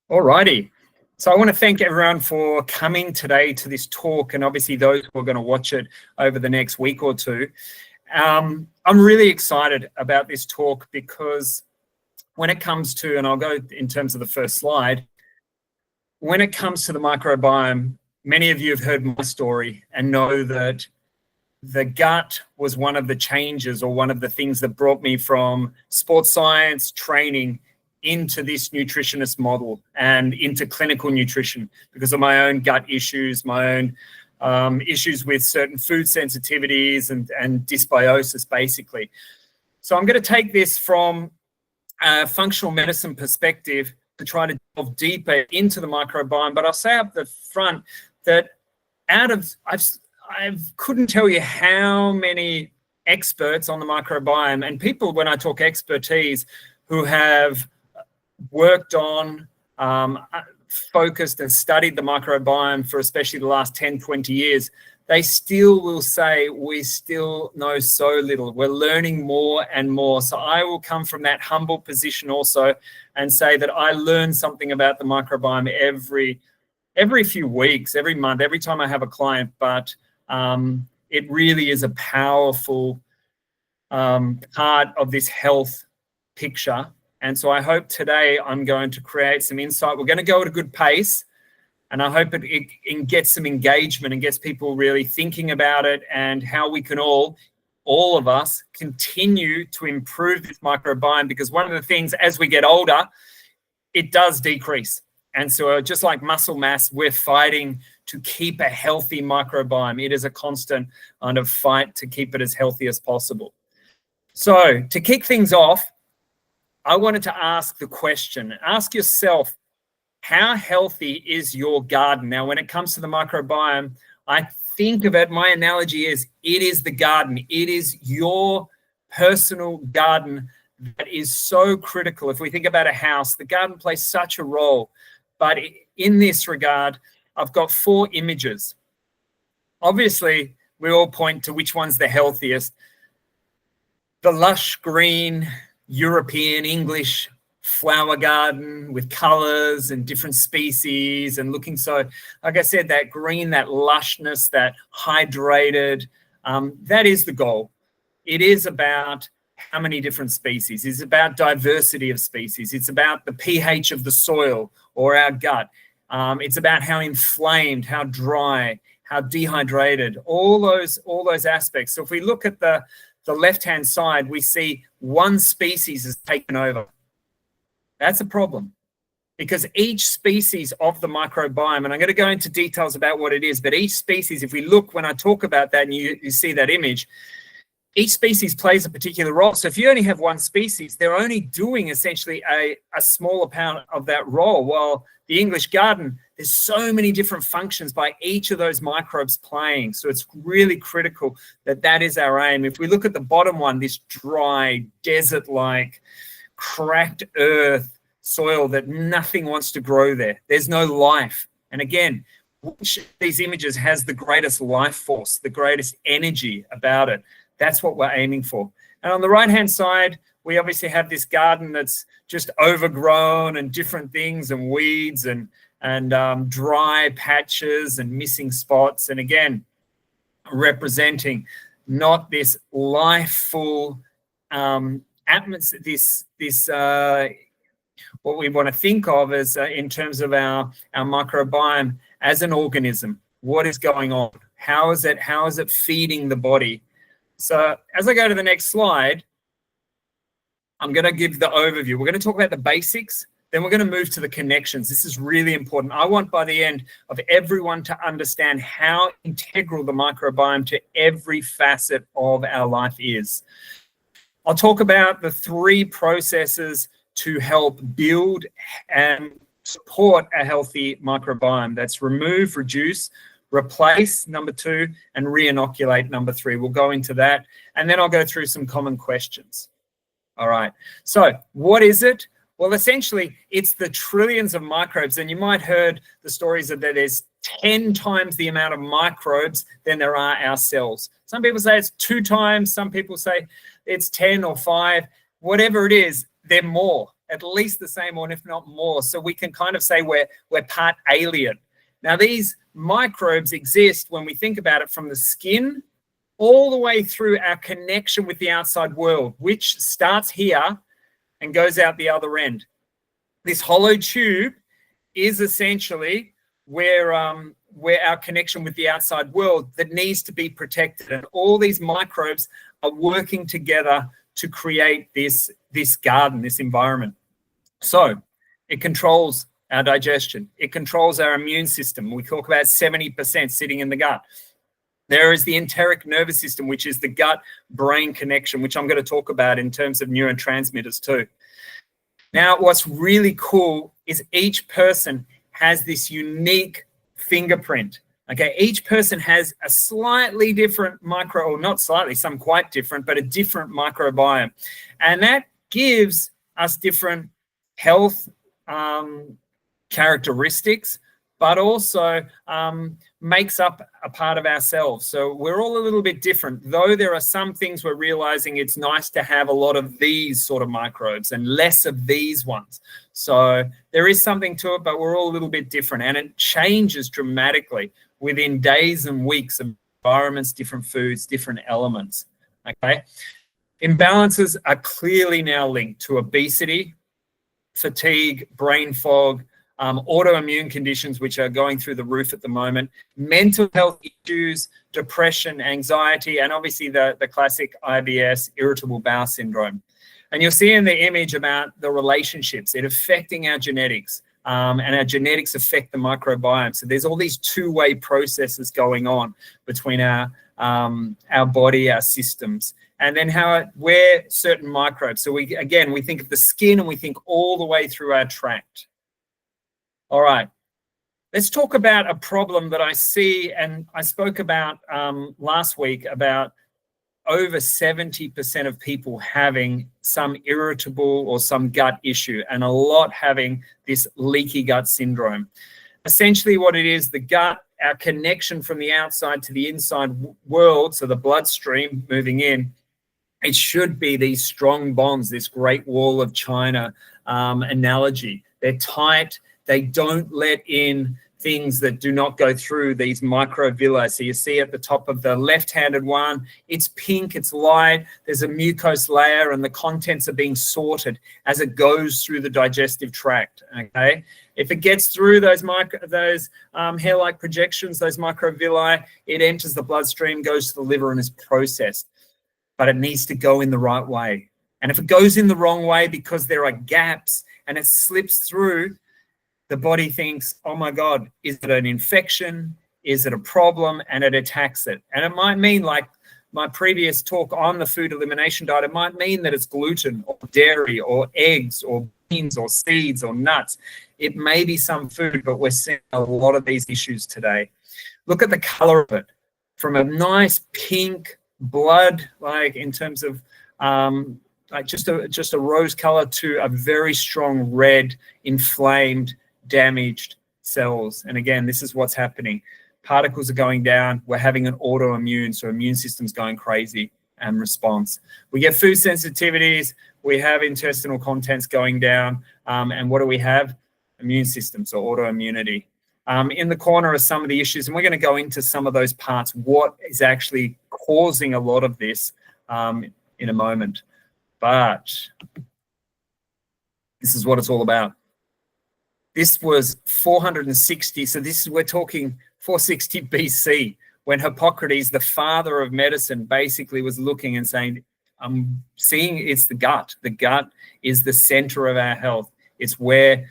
Alrighty. So I want to thank everyone for coming today to this talk, and obviously those who are going to watch it over the next week or two. I'm really excited about this talk because when it comes to, and I'll go in terms of the first slide, when it comes to the microbiome, many of you have heard my story and know that the gut was one of the changes or one of the things that brought me from sports science training into this nutritionist model and into clinical nutrition because of my own gut issues, my own issues with certain food sensitivities and dysbiosis, basically. So I'm going to take this from a functional medicine perspective to try to delve deeper into the microbiome. But I'll say up the front that I couldn't tell you how many experts on the microbiome and people, when I talk expertise, who have worked on, focused and studied the microbiome for especially the last 10, 20 years, they still will say we still know so little. We're learning more and more. So I will come from that humble position also and say that I learn something about the microbiome every few weeks, every month, every time I have a client. But it really is a powerful part of this health picture. And so I hope today I'm going to create some insight. We're going to go at a good pace, and I hope it gets some engagement and gets people really thinking about it and how we can all of us, continue to improve this microbiome, because one of the things as we get older, it does decrease. And so just like muscle mass, we're fighting to keep a healthy microbiome. It is a constant kind of fight to keep it as healthy as possible. So to kick things off, I wanted to ask the question, ask yourself, how healthy is your garden? Now, when it comes to the microbiome, I think of it, my analogy is it is the garden. It is your personal garden that is so critical. If we think about a house, the garden plays such a role. But in this regard, I've got 4 images. Obviously, we all point to which one's the healthiest. The lush green European English flower garden with colors and different species and looking so, like I said, that green, that lushness, that hydrated, that is the goal. It is about how many different species. It's about diversity of species. It's about the pH of the soil or our gut. It's about how inflamed, how dry, how dehydrated, all those aspects. So if we look at the left-hand side, we see one species is taken over. That's a problem because each species of the microbiome, and I'm going to go into details about what it is, but each species, if we look, when I talk about that and you see that image, each species plays a particular role. So if you only have one species, they're only doing essentially a smaller part of that role. While the English garden, there's so many different functions by each of those microbes playing. So it's really critical that is our aim. If we look at the bottom one, this dry, desert-like, cracked earth soil that nothing wants to grow there. There's no life. And again, which of these images has the greatest life force, the greatest energy about it? That's what we're aiming for. And on the right-hand side, we obviously have this garden that's just overgrown and different things and weeds and dry patches and missing spots. And again, representing not this lifeful atmosphere, this what we want to think of as in terms of our microbiome as an organism. What is going on? How is it feeding the body? So as I go to the next slide, I'm going to give the overview. We're going to talk about the basics, then we're going to move to the connections. This is really important. I want by the end of everyone to understand how integral the microbiome to every facet of our life is. I'll talk about the 3 processes to help build and support a healthy microbiome. That's remove, reduce, replace, number 2, and reinoculate, number 3. We'll go into that, and then I'll go through some common questions. All right. So what is it? Well, essentially, it's the trillions of microbes, and you might heard the stories of that there's 10 times the amount of microbes than there are our cells. Some people say it's 2 times. Some people say it's 10 or 5. Whatever it is, they're more. at least the same, or if not more. So we can kind of say we're part alien. Now, these microbes exist, when we think about it, from the skin all the way through our connection with the outside world, which starts here and goes out the other end. This hollow tube is essentially where our connection with the outside world that needs to be protected. And all these microbes are working together to create this garden, this environment. So it controls our digestion. It controls our immune system. We talk about 70% sitting in the gut. There is the enteric nervous system, which is the gut-brain connection, which I'm going to talk about in terms of neurotransmitters too. Now, what's really cool is each person has this unique fingerprint. Okay, each person has a slightly different or not slightly, some quite different, but a different microbiome. And that gives us different health characteristics, but also makes up a part of ourselves. So we're all a little bit different, though there are some things we're realizing it's nice to have a lot of these sort of microbes and less of these ones. So there is something to it, but we're all a little bit different, and it changes dramatically within days and weeks of environments, different foods, different elements, okay? Imbalances are clearly now linked to obesity, fatigue, brain fog, autoimmune conditions, which are going through the roof at the moment, mental health issues, depression, anxiety, and obviously the classic IBS, irritable bowel syndrome. And you'll see in the image about the relationships, it affecting our genetics, and our genetics affect the microbiome. So there's all these two-way processes going on between our body, our systems, and then where certain microbes. So we think of the skin, and we think all the way through our tract. All right, let's talk about a problem that I see, and I spoke about last week about over 70% of people having some irritable or some gut issue, and a lot having this leaky gut syndrome. Essentially what it is, the gut, our connection from the outside to the inside world, so the bloodstream moving in, it should be these strong bonds, this Great Wall of China analogy. They're tight. They don't let in things that do not go through these microvilli. So you see at the top of the left-handed one, it's pink, it's light, there's a mucose layer, and the contents are being sorted as it goes through the digestive tract, okay? If it gets through those hair-like projections, those microvilli, it enters the bloodstream, goes to the liver, and is processed. But it needs to go in the right way. And if it goes in the wrong way because there are gaps and it slips through, the body thinks, oh my God, is it an infection? Is it a problem? And it attacks it. And it might mean, like my previous talk on the food elimination diet, it might mean that it's gluten or dairy or eggs or beans or seeds or nuts. It may be some food, but we're seeing a lot of these issues today. Look at the color of it. From a nice pink blood, like in terms of like just a rose color, to a very strong red, inflamed, damaged cells. And again, this is what's happening. Particles are going down. We're having an autoimmune, so immune system's going crazy and response. We get food sensitivities. We have intestinal contents going down. And what do we have? Immune system, so autoimmunity. In the corner are some of the issues, and we're going to go into some of those parts, what is actually causing a lot of this in a moment. But this is what it's all about. This was 460, so we're talking 460 BC, when Hippocrates, the father of medicine, basically was looking and saying, I'm seeing it's the gut. The gut is the center of our health. It's where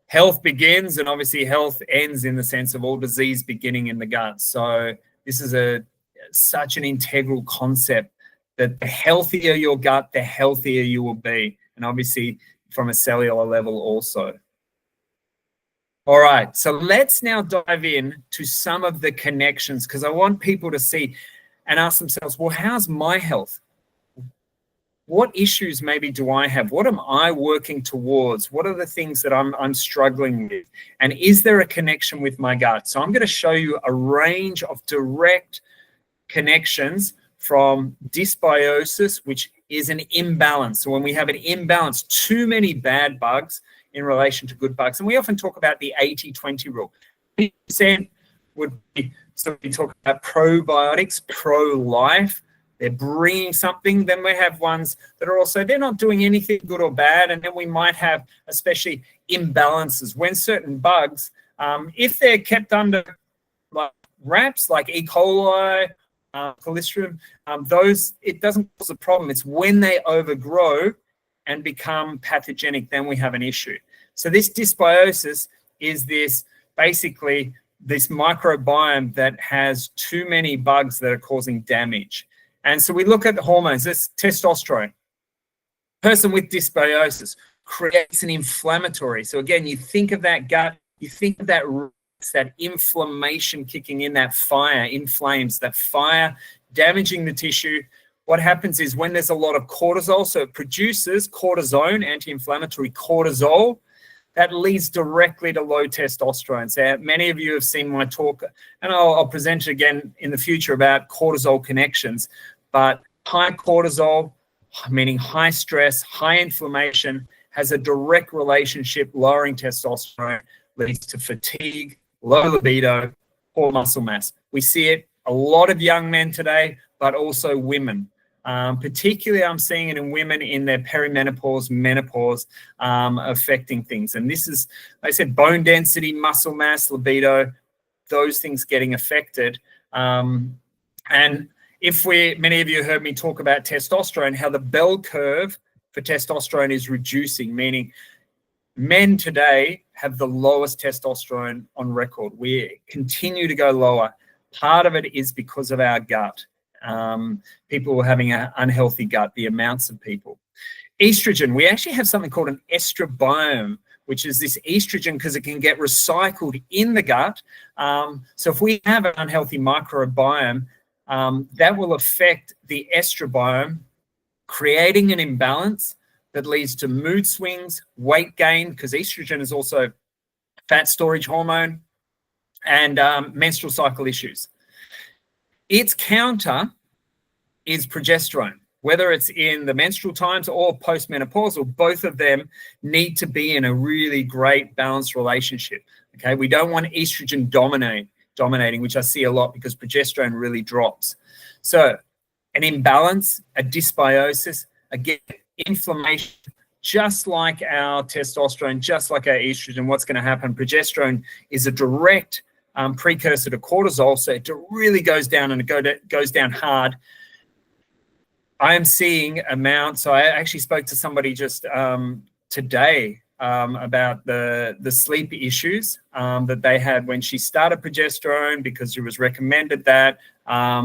health begins, and obviously health ends, in the sense of all disease beginning in the gut. So this is such an integral concept, that the healthier your gut, the healthier you will be. And obviously from a cellular level also. All right, so let's now dive in to some of the connections, because I want people to see and ask themselves, well, how's my health? What issues maybe do I have? What am I working towards? What are the things that I'm struggling with? And is there a connection with my gut? So I'm going to show you a range of direct connections, from dysbiosis, which is an imbalance. So when we have an imbalance, too many bad bugs in relation to good bugs, and we often talk about the 80-20 rule. 80% would be, so we talk about probiotics, pro-life, they're bringing something. Then we have ones that are also, they're not doing anything good or bad. And then we might have especially imbalances when certain bugs, if they're kept under like wraps, like E. coli, Colistrium, those, it doesn't cause a problem. It's when they overgrow and become pathogenic, then we have an issue. So this dysbiosis is this, basically this microbiome that has too many bugs that are causing damage. And so we look at the hormones. This testosterone. Person with dysbiosis creates an inflammatory. So again, you think of that gut, you think of that inflammation kicking in, that fire inflames, that fire damaging the tissue. What happens is when there's a lot of cortisol, so it produces cortisone, anti-inflammatory cortisol, that leads directly to low testosterone. So many of you have seen my talk, and I'll present it again in the future about cortisol connections. But high cortisol, meaning high stress, high inflammation, has a direct relationship. Lowering testosterone leads to fatigue, low libido, poor muscle mass. We see it a lot of young men today, but also women. Particularly, I'm seeing it in women in their perimenopause, menopause, affecting things. And this is, like I said, bone density, muscle mass, libido, those things getting affected. And if many of you heard me talk about testosterone, how the bell curve for testosterone is reducing, meaning men today have the lowest testosterone on record. We continue to go lower. Part of it is because of our gut. People are having an unhealthy gut, the amounts of people. Estrogen, we actually have something called an estrobiome, which is this estrogen because it can get recycled in the gut. So if we have an unhealthy microbiome, that will affect the estrobiome, creating an imbalance that leads to mood swings, weight gain, because estrogen is also fat storage hormone, and menstrual cycle issues. Its counter is progesterone, whether it's in the menstrual times or postmenopausal. Both of them need to be in a really great balanced relationship. Okay, we don't want estrogen dominating, which I see a lot because progesterone really drops. So an imbalance, a dysbiosis, again, inflammation, just like our testosterone, just like our estrogen. What's going to happen? Progesterone is a direct precursor to cortisol, so it really goes down, and it goes down hard. I am seeing amounts. So I actually spoke to somebody just today about the sleep issues that they had when she started progesterone, because she was recommended that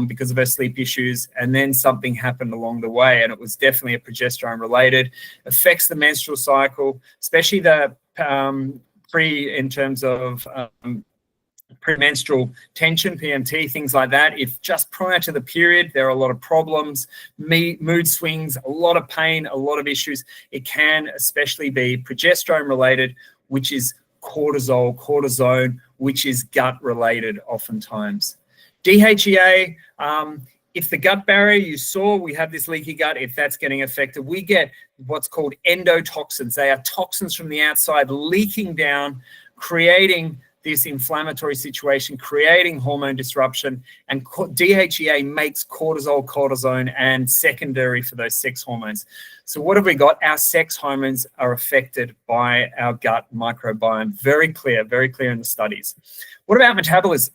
because of her sleep issues, and then something happened along the way, and it was definitely a progesterone related. Affects the menstrual cycle, especially the in terms of premenstrual tension, PMT, things like that. If just prior to the period there are a lot of problems, mood swings, a lot of pain, a lot of issues, it can especially be progesterone related, which is cortisone, which is gut related oftentimes. DHEA, if the gut barrier, you saw we have this leaky gut, if that's getting affected, we get what's called endotoxins. They are toxins from the outside leaking down, creating this inflammatory situation, creating hormone disruption, and DHEA makes cortisone, and secondary for those sex hormones. So what have we got? Our sex hormones are affected by our gut microbiome. Very clear in the studies. What about metabolism?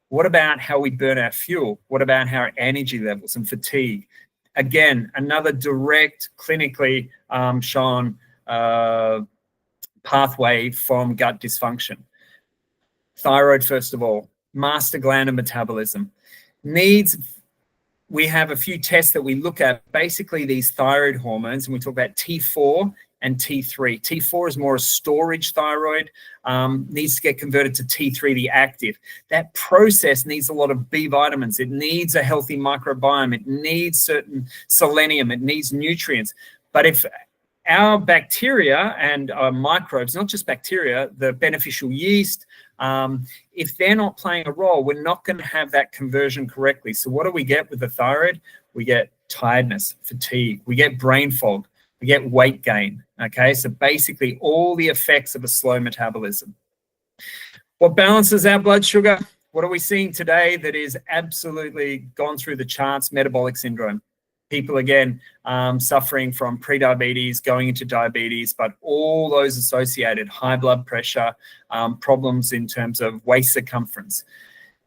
What about how we burn our fuel? What about our energy levels and fatigue? Again, another direct, clinically shown pathway from gut dysfunction. Thyroid, first of all, master gland of metabolism. We have a few tests that we look at, basically these thyroid hormones, and we talk about T4 and T3. T4 is more a storage thyroid, needs to get converted to T3, the active. That process needs a lot of B vitamins. It needs a healthy microbiome. It needs certain selenium. It needs nutrients. But if our bacteria and our microbes, not just bacteria, the beneficial yeast, if they're not playing a role, we're not going to have that conversion correctly. So what do we get with the thyroid? We get tiredness, fatigue, we get brain fog, we get weight gain, okay? So basically all the effects of a slow metabolism. What balances our blood sugar? What are we seeing today that is absolutely gone through the charts? Metabolic syndrome. People, again, suffering from prediabetes, going into diabetes, but all those associated, high blood pressure, problems in terms of waist circumference.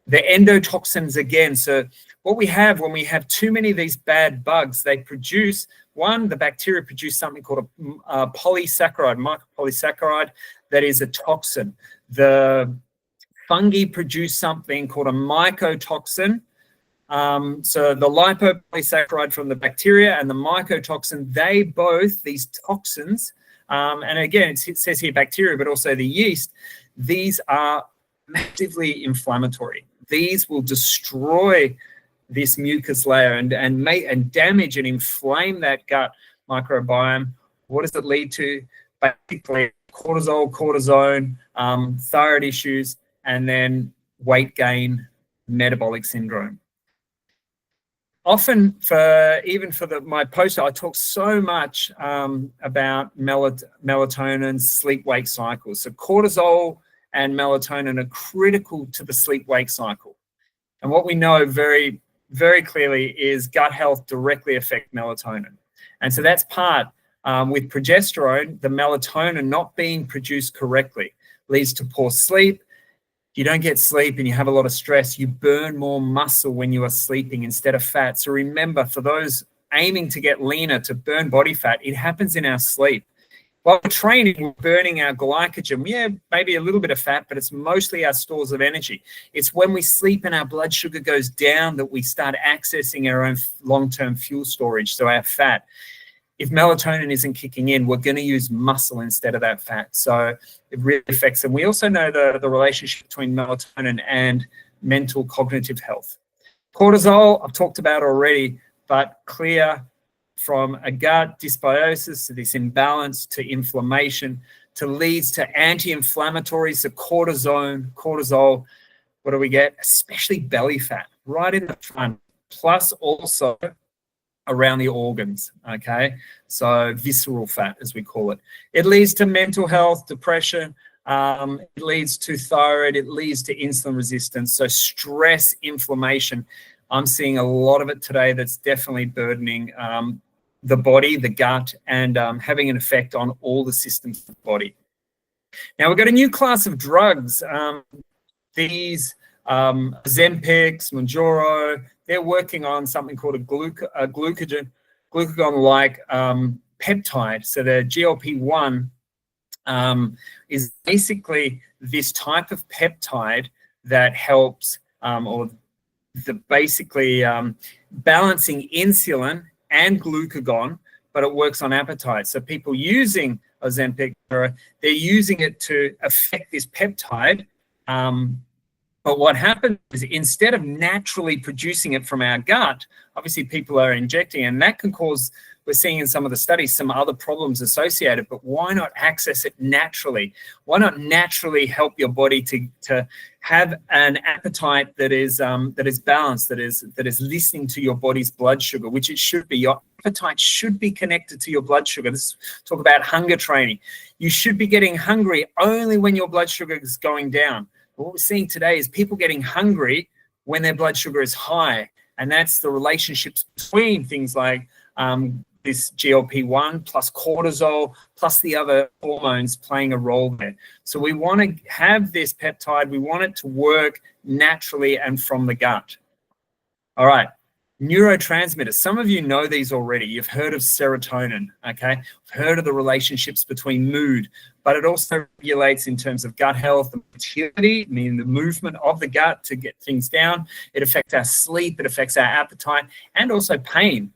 The endotoxins, again, so what we have when we have too many of these bad bugs, they produce, the bacteria produce something called a polysaccharide, micropolysaccharide, that is a toxin. The fungi produce something called a mycotoxin. So the lipopolysaccharide from the bacteria and the mycotoxin, they both, these toxins, and again, it says here bacteria, but also the yeast, these are massively inflammatory. These will destroy this mucus layer and damage and inflame that gut microbiome. What does it lead to? Basically, cortisol, cortisone, thyroid issues, and then weight gain, metabolic syndrome. Often, my poster, I talk so much about melatonin, sleep-wake cycles. So cortisol and melatonin are critical to the sleep-wake cycle. And what we know very, very clearly is gut health directly affects melatonin. And so that's part with progesterone, the melatonin not being produced correctly leads to poor sleep. You don't get sleep and you have a lot of stress, you burn more muscle when you are sleeping instead of fat. So remember, for those aiming to get leaner, to burn body fat, it happens in our sleep. While we're training, we're burning our glycogen. Yeah, maybe a little bit of fat, but it's mostly our stores of energy. It's when we sleep and our blood sugar goes down that we start accessing our own long-term fuel storage, so our fat. If melatonin isn't kicking in, we're going to use muscle instead of that fat. So it really affects them. We also know the relationship between melatonin and mental cognitive health. Cortisol, I've talked about already, but clear from a gut dysbiosis to this imbalance to inflammation to leads to anti-inflammatories, so cortisol, what do we get? Especially belly fat right in the front, plus also around the organs, okay? So visceral fat, as we call it. It leads to mental health, depression, it leads to thyroid, it leads to insulin resistance. So stress, inflammation, I'm seeing a lot of it today that's definitely burdening the body, the gut, and having an effect on all the systems of the body. Now, we've got a new class of drugs. These Ozempic, Mounjaro, they're working on something called a glucagon-like peptide. So the GLP-1 is basically this type of peptide that helps, basically balancing insulin and glucagon, but it works on appetite. So people using Ozempic, they're using it to affect this peptide. But what happens is instead of naturally producing it from our gut, obviously people are injecting, and that can cause, we're seeing in some of the studies, some other problems associated, but why not access it naturally? Why not naturally help your body to have an appetite that is balanced, that is listening to your body's blood sugar, which it should be. Your appetite should be connected to your blood sugar. Let's talk about hunger training. You should be getting hungry only when your blood sugar is going down. What we're seeing today is people getting hungry when their blood sugar is high. And that's the relationships between things like this GLP-1 plus cortisol plus the other hormones playing a role there. So we want to have this peptide. We want it to work naturally and from the gut. All right. Neurotransmitters. Some of you know these already. You've heard of serotonin, okay? Heard of the relationships between mood, but it also regulates in terms of gut health and motility, meaning the movement of the gut to get things down. It affects our sleep, it affects our appetite, and also pain.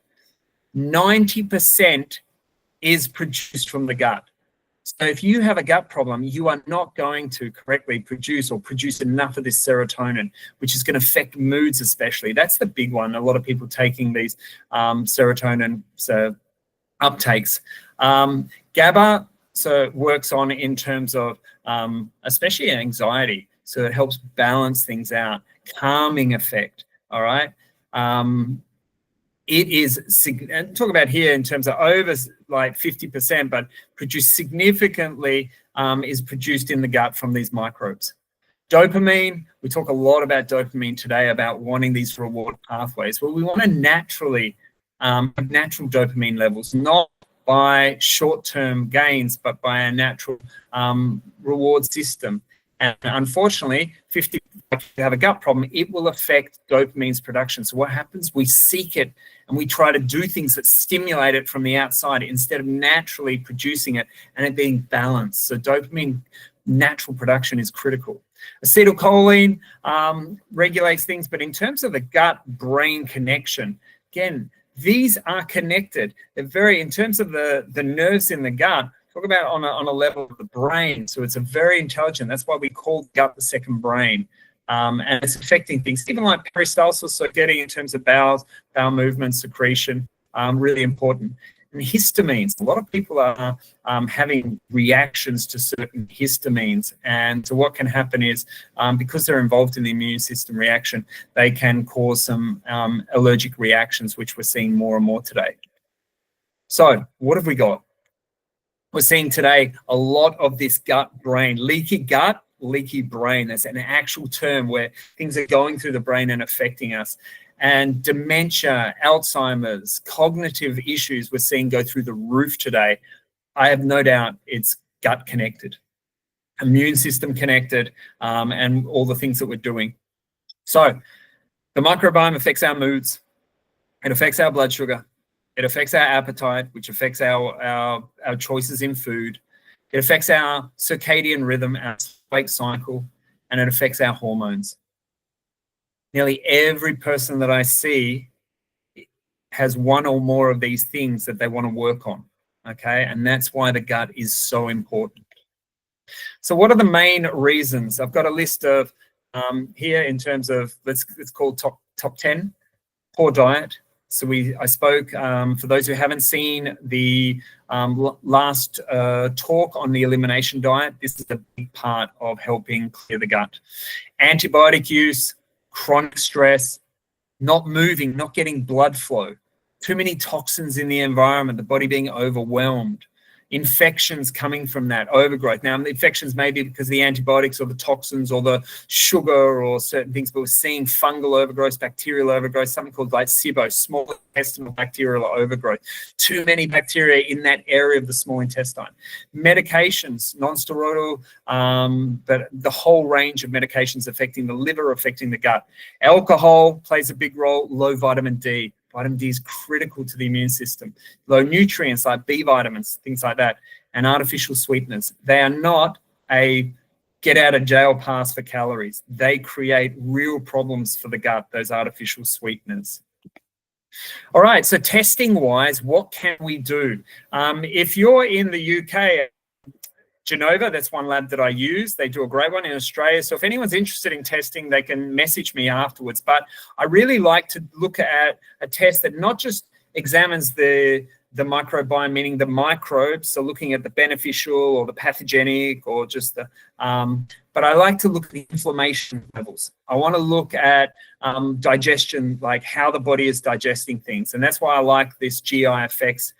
90% is produced from the gut. So if you have a gut problem, you are not going to correctly produce enough of this serotonin, which is going to affect moods especially. That's the big one. A lot of people taking these serotonin uptakes. GABA works on in terms of especially anxiety. So it helps balance things out, calming effect, all right? it is, and talk about here in terms of over like 50%, but produced significantly is produced in the gut from these microbes. Dopamine, we talk a lot about dopamine today, about wanting these reward pathways. Well, we want to naturally have natural dopamine levels, not by short-term gains, but by a natural reward system. And unfortunately, if you have a gut problem, it will affect dopamine's production. So what happens? We seek it and we try to do things that stimulate it from the outside instead of naturally producing it and it being balanced. So dopamine natural production is critical. Acetylcholine regulates things, but in terms of the gut-brain connection, again, these are connected. They're very, in terms of the nerves in the gut, talk about on a level of the brain. So it's a very intelligent. That's why we call the gut the second brain. And it's affecting things, even like peristalsis, so getting in terms of bowel movement, secretion, really important. And histamines, a lot of people are having reactions to certain histamines. And so what can happen is, because they're involved in the immune system reaction, they can cause some allergic reactions, which we're seeing more and more today. So what have we got? We're seeing today a lot of this gut-brain, leaky gut, leaky brain. That's an actual term where things are going through the brain and affecting us. And dementia, Alzheimer's, cognitive issues we're seeing go through the roof today. I have no doubt it's gut connected, immune system connected, and all the things that we're doing. So the microbiome affects our moods. It affects our blood sugar. It affects our appetite, which affects our choices in food. It affects our circadian rhythm, our sleep cycle, and it affects our hormones. Nearly every person that I see has one or more of these things that they want to work on, okay? And that's why the gut is so important. So what are the main reasons? I've got a list of here in terms of, let's call top 10. Poor diet. So I spoke, for those who haven't seen the last talk on the elimination diet, this is a big part of helping clear the gut. Antibiotic use, chronic stress, not moving, not getting blood flow, too many toxins in the environment, the body being overwhelmed, infections coming from that, overgrowth. Now, the infections may be because of the antibiotics or the toxins or the sugar or certain things, but we're seeing fungal overgrowth, bacterial overgrowth, something called like SIBO, small intestinal bacterial overgrowth. Too many bacteria in that area of the small intestine. Medications, non-steroidal, but the whole range of medications affecting the liver, affecting the gut. Alcohol plays a big role, low vitamin D. Vitamin D is critical to the immune system. Low nutrients like B vitamins, things like that, and artificial sweeteners. They are not a get out of jail pass for calories. They create real problems for the gut, those artificial sweeteners. All right, so testing wise, what can we do? If you're in the UK, Genova, that's one lab that I use. They do a great one in Australia. So if anyone's interested in testing, they can message me afterwards. But I really like to look at a test that not just examines the microbiome, meaning the microbes, so looking at the beneficial or the pathogenic or just the, but I like to look at the inflammation levels. I want to look at digestion, like how the body is digesting things. And that's why I like this GI effects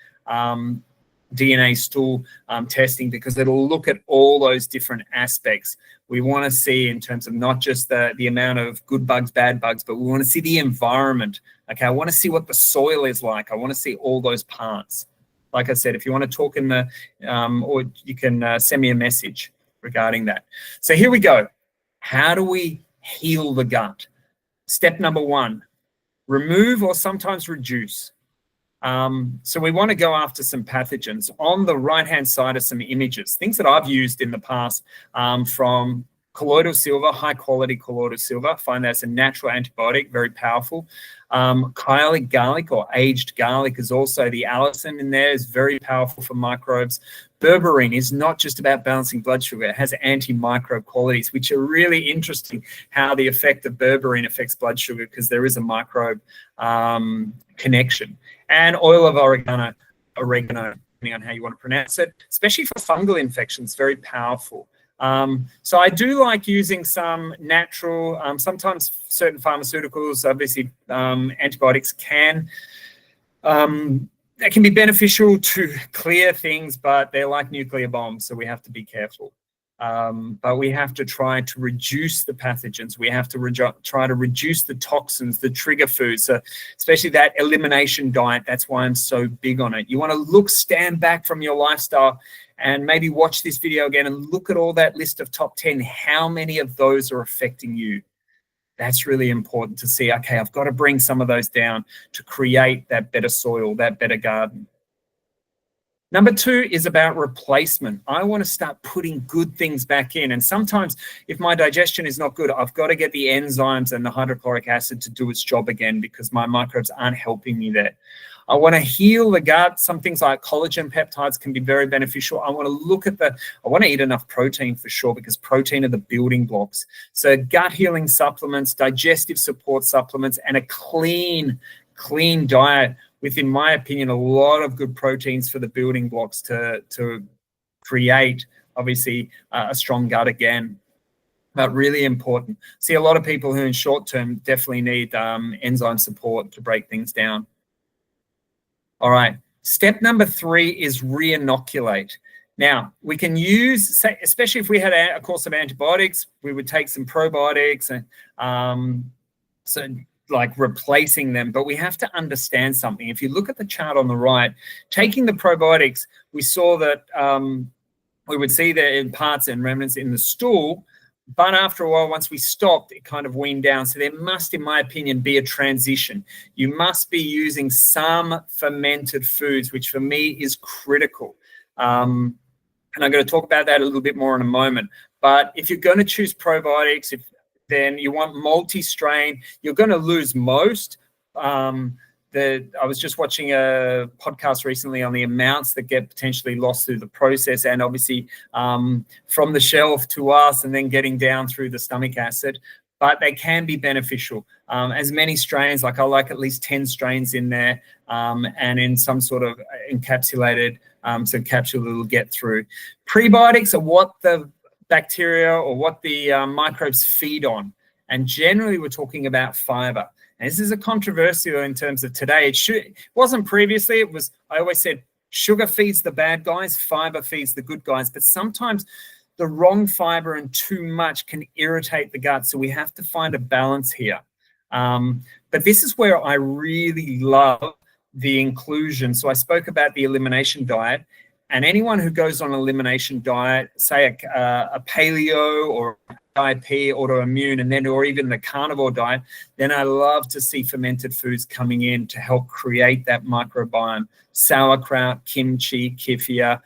DNA stool testing, because it'll look at all those different aspects. We want to see in terms of not just the amount of good bugs, bad bugs, but we want to see the environment. Okay, I want to see what the soil is like. I want to see all those parts. Like I said, if you want to talk in the, or you can send me a message regarding that. So here we go. How do we heal the gut? Step number 1, remove or sometimes reduce. So we want to go after some pathogens. On the right-hand side are some images, things that I've used in the past from colloidal silver, high-quality colloidal silver. I find that's a natural antibiotic, very powerful. Kyolic garlic or aged garlic is also the allicin in there, is very powerful for microbes. Berberine is not just about balancing blood sugar. It has antimicrobe qualities, which are really interesting, how the effect of berberine affects blood sugar, because there is a microbe connection. And oil of oregano, depending on how you want to pronounce it, especially for fungal infections, very powerful. So I do like using some natural, sometimes certain pharmaceuticals, obviously antibiotics can They can be beneficial to clear things, but they're like nuclear bombs, so we have to be careful. But we have to try to reduce the pathogens. We have to try to reduce the toxins, the trigger foods, so especially that elimination diet. That's why I'm so big on it. You want to stand back from your lifestyle and maybe watch this video again and look at all that list of top 10. How many of those are affecting you? That's really important to see. Okay, I've got to bring some of those down to create that better soil, that better garden. Number 2 is about replacement. I want to start putting good things back in. And sometimes if my digestion is not good, I've got to get the enzymes and the hydrochloric acid to do its job again because my microbes aren't helping me there. I want to heal the gut. Some things like collagen peptides can be very beneficial. I want to look at I want to eat enough protein for sure, because protein are the building blocks. So gut healing supplements, digestive support supplements, and a clean diet with, in my opinion, a lot of good proteins for the building blocks to create, obviously, a strong gut again. But really important. See, a lot of people who in short term definitely need enzyme support to break things down. All right, step number 3 is reinoculate. Now, we can use, say, especially if we had a course of antibiotics, we would take some probiotics and so like replacing them, but we have to understand something. If you look at the chart on the right, taking the probiotics, we saw that we would see that in parts and remnants in the stool, but after a while, once we stopped, it kind of weaned down. So there must, in my opinion, be a transition. You must be using some fermented foods, which for me is critical. And I'm going to talk about that a little bit more in a moment. But if you're going to choose probiotics, then you want multi-strain. You're going to lose most. I was just watching a podcast recently on the amounts that get potentially lost through the process, and obviously from the shelf to us and then getting down through the stomach acid. But they can be beneficial. As many strains, like I like at least 10 strains in there, and in some sort of encapsulated so capsule it'll get through. Prebiotics are what the bacteria or what the microbes feed on. And generally we're talking about fiber. And this is a controversial in terms of today. It wasn't previously. It was, I always said, sugar feeds the bad guys, fiber feeds the good guys. But sometimes the wrong fiber and too much can irritate the gut. So we have to find a balance here. But this is where I really love the inclusion. So I spoke about the elimination diet. And anyone who goes on an elimination diet, say a paleo or IP, autoimmune, and then or even the carnivore diet, then I love to see fermented foods coming in to help create that microbiome. Sauerkraut, kimchi, kefir,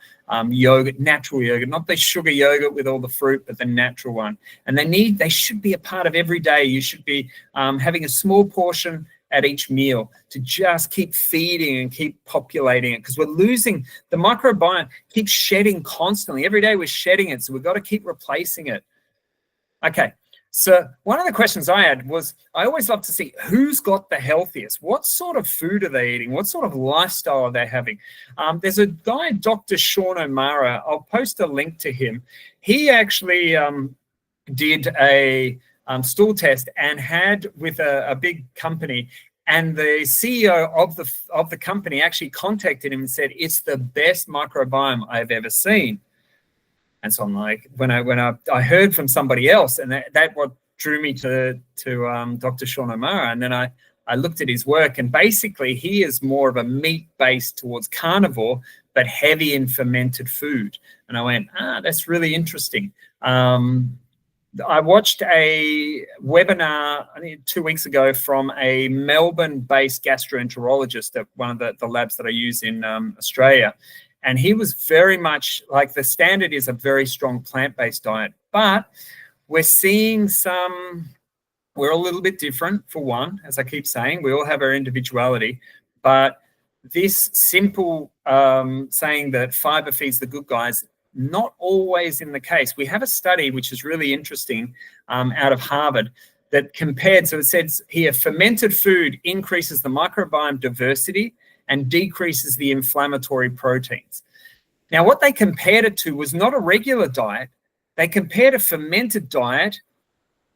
yogurt, natural yogurt, not the sugar yogurt with all the fruit, but the natural one. And they should be a part of every day. You should be having a small portion at each meal to just keep feeding and keep populating it, because we're losing the microbiome, keeps shedding constantly. Every day we're shedding it, so we've got to keep replacing it. Okay, so one of the questions I had was, I always love to see who's got the healthiest. What sort of food are they eating? What sort of lifestyle are they having? There's a guy, Dr. Sean O'Mara. I'll post a link to him. He actually did a stool test and had with a big company, and the CEO of the company actually contacted him and said, it's the best microbiome I've ever seen. And so I'm like, when I heard from somebody else, and that what drew me to Dr. Sean O'Mara. And then I looked at his work, and basically he is more of a meat-based towards carnivore, but heavy in fermented food. And I went, that's really interesting. I watched a webinar, I think 2 weeks ago, from a Melbourne-based gastroenterologist at one of the labs that I use in Australia. And he was very much like, the standard is a very strong plant-based diet. But we're seeing we're a little bit different, for one, as I keep saying. We all have our individuality. But this simple saying that fiber feeds the good guys, not always in the case. We have a study which is really interesting out of Harvard that compared, so it says here, fermented food increases the microbiome diversity and decreases the inflammatory proteins. Now, what they compared it to was not a regular diet. They compared a fermented diet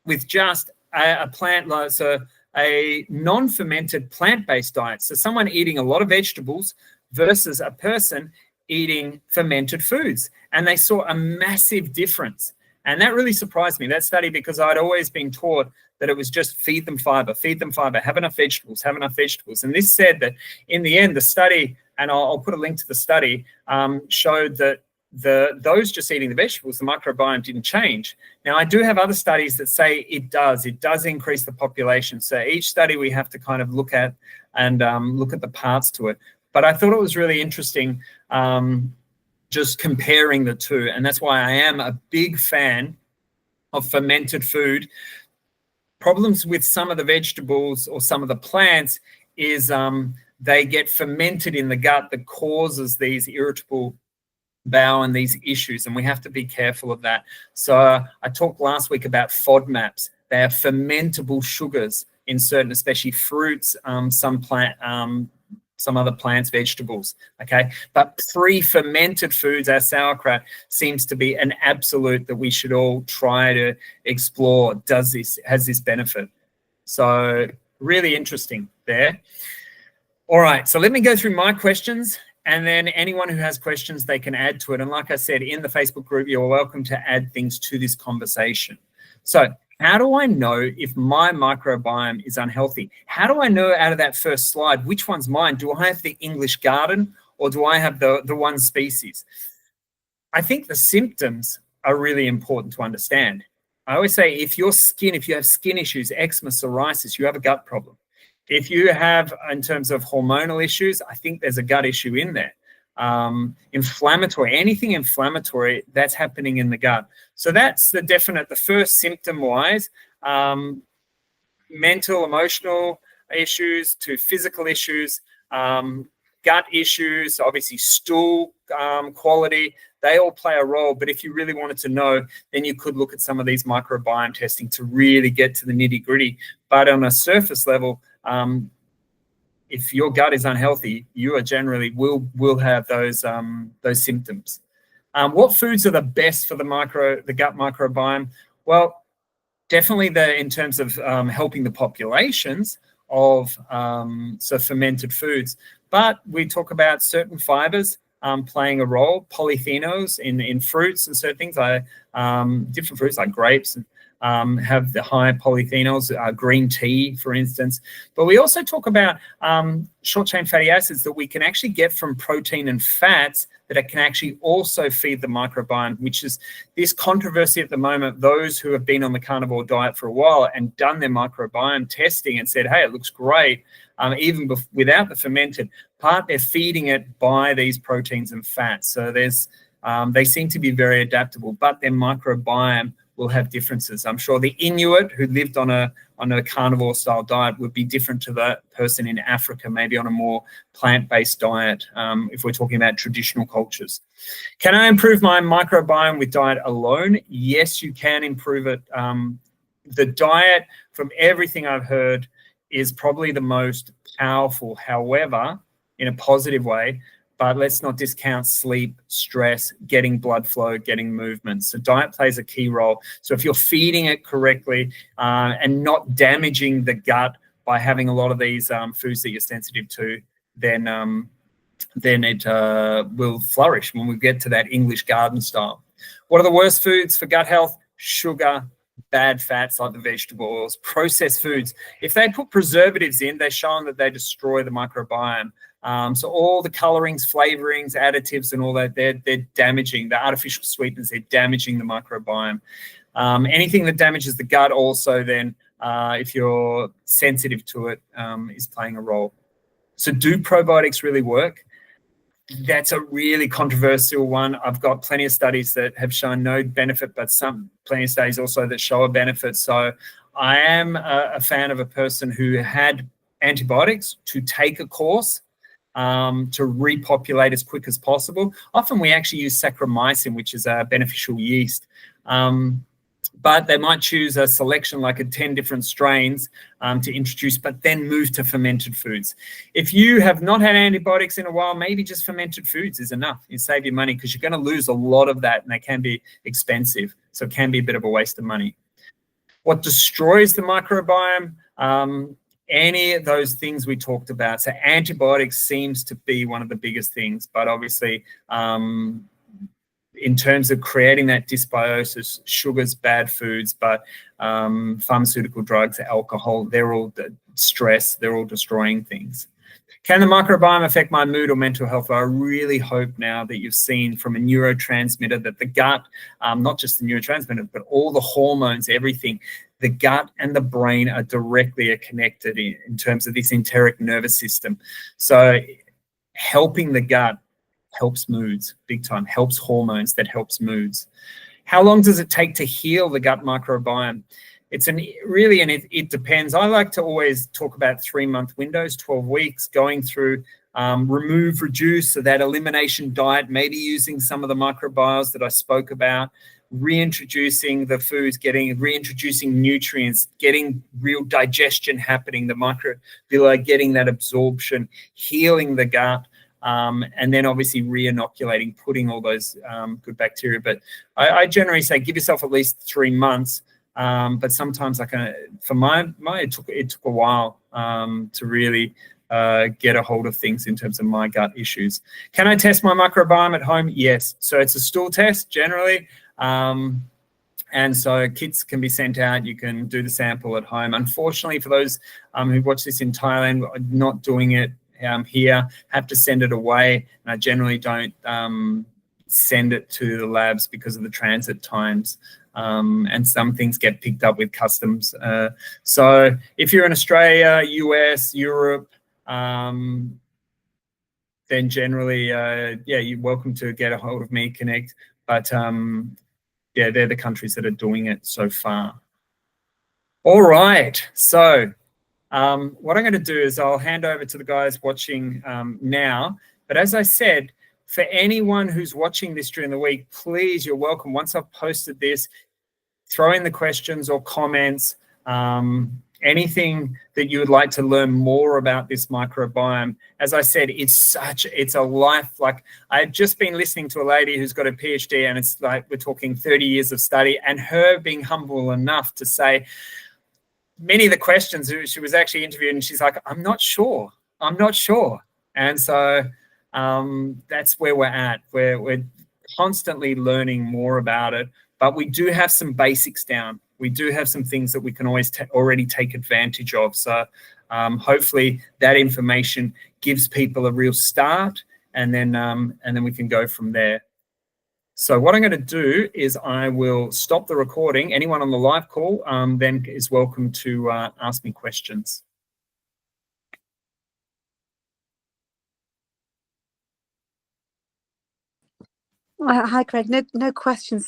with just a plant, so a non-fermented plant-based diet. So someone eating a lot of vegetables versus a person eating fermented foods. And they saw a massive difference. And that really surprised me, that study, because I'd always been taught that it was just feed them fiber, have enough vegetables, have enough vegetables. And this said that in the end, the study, and I'll put a link to the study, showed that those just eating the vegetables, the microbiome didn't change. Now, I do have other studies that say it does increase the population. So each study we have to kind of look at and look at the parts to it. But I thought it was really interesting just comparing the two. And that's why I am a big fan of fermented food. Problems with some of the vegetables or some of the plants is they get fermented in the gut that causes these irritable bowel and these issues, and we have to be careful of that. So I talked last week about FODMAPs. They are fermentable sugars in certain, especially fruits, some other plants, vegetables, okay? But pre-fermented foods, our sauerkraut, seems to be an absolute that we should all try to explore. Has this benefit? So really interesting there. All right, so let me go through my questions, and then anyone who has questions, they can add to it. And like I said, in the Facebook group, you're welcome to add things to this conversation. So how do I know if my microbiome is unhealthy? How do I know out of that first slide which one's mine? Do I have the English garden or do I have the one species? I think the symptoms are really important to understand. I always say if you have skin issues, eczema, psoriasis, you have a gut problem. If you have, in terms of hormonal issues, I think there's a gut issue in there. Inflammatory, anything inflammatory, that's happening in the gut. So that's the first symptom-wise, mental, emotional issues to physical issues, gut issues, obviously stool quality, they all play a role. But if you really wanted to know, then you could look at some of these microbiome testing to really get to the nitty-gritty. But on a surface level, if your gut is unhealthy, you are generally will have those symptoms. What foods are the best for the gut microbiome? Well, definitely in terms of helping the populations of fermented foods. But we talk about certain fibers playing a role, polyphenols in fruits and certain things. Different fruits like grapes have the high polyphenols, green tea, for instance. But we also talk about short-chain fatty acids that we can actually get from protein and fats that it can actually also feed the microbiome, which is this controversy at the moment. Those who have been on the carnivore diet for a while and done their microbiome testing and said, hey, it looks great, even without the fermented part, they're feeding it by these proteins and fats. So they seem to be very adaptable, but their microbiome will have differences. I'm sure the Inuit who lived on a carnivore style diet would be different to the person in Africa, maybe on a more plant-based diet, if we're talking about traditional cultures. Can I improve my microbiome with diet alone? Yes, you can improve it. The diet, from everything I've heard, is probably the most powerful, however, in a positive way. But let's not discount sleep, stress, getting blood flow, getting movement. So diet plays a key role. So if you're feeding it correctly and not damaging the gut by having a lot of these foods that you're sensitive to, then it will flourish when we get to that English garden style. What are the worst foods for gut health? Sugar, bad fats like the vegetables, processed foods. If they put preservatives in, they're shown that they destroy the microbiome. So all the colorings, flavorings, additives, and all that, they're damaging the artificial sweeteners. They're damaging the microbiome. Anything that damages the gut also then, if you're sensitive to it, is playing a role. So do probiotics really work? That's a really controversial one. I've got plenty of studies that have shown no benefit, but plenty of studies also that show a benefit. So I am a fan of a person who had antibiotics to take a course to repopulate as quick as possible. Often we actually use Saccharomycin, which is a beneficial yeast. But they might choose a selection like 10 different strains to introduce, but then move to fermented foods. If you have not had antibiotics in a while, maybe just fermented foods is enough. You save your money because you're going to lose a lot of that and they can be expensive. So it can be a bit of a waste of money. What destroys the microbiome? any of those things we talked about. So antibiotics seems to be one of the biggest things, but obviously in terms of creating that dysbiosis, sugars, bad foods, but pharmaceutical drugs, alcohol, they're all stress, they're all destroying things. Can the microbiome affect my mood or mental health? I really hope now that you've seen from a neurotransmitter that the gut, not just the neurotransmitter, but all the hormones, everything, the gut and the brain are directly connected in terms of this enteric nervous system. So helping the gut helps moods big time, helps hormones, that helps moods. How long does it take to heal the gut microbiome? It's really, and it depends. I like to always talk about 3-month windows, 12 weeks, going through remove, reduce, so that elimination diet, maybe using some of the microbiomes that I spoke about, reintroducing the foods, reintroducing nutrients, getting real digestion happening, the microbiota getting that absorption, healing the gut, and then obviously re-inoculating, putting all those good bacteria. But I generally say give yourself at least 3 months. But sometimes for mine, it took a while to really get a hold of things in terms of my gut issues. Can I test my microbiome at home? Yes. So it's a stool test generally. And so kits can be sent out. You can do the sample at home. Unfortunately, for those who watch this in Thailand, not doing it here, have to send it away. And I generally don't send it to the labs because of the transit times. And some things get picked up with customs. So if you're in Australia, US, Europe, then generally, you're welcome to get a hold of me, connect. But yeah, they're the countries that are doing it so far. All right. So what I'm going to do is I'll hand over to the guys watching now. But as I said, for anyone who's watching this during the week, please, you're welcome. Once I've posted this, throw in the questions or comments, anything that you would like to learn more about this microbiome. As I said, it's a life. Like, I've just been listening to a lady who's got a PhD, and it's like we're talking 30 years of study, and her being humble enough to say many of the questions, she was actually interviewed and she's like, I'm not sure. And so that's where we're at. We're constantly learning more about it. But we do have some basics down. We do have some things that we can always already take advantage of. So hopefully that information gives people a real start, and then we can go from there. So what I'm going to do is I will stop the recording. Anyone on the live call then is welcome to ask me questions. Hi, Craig. No questions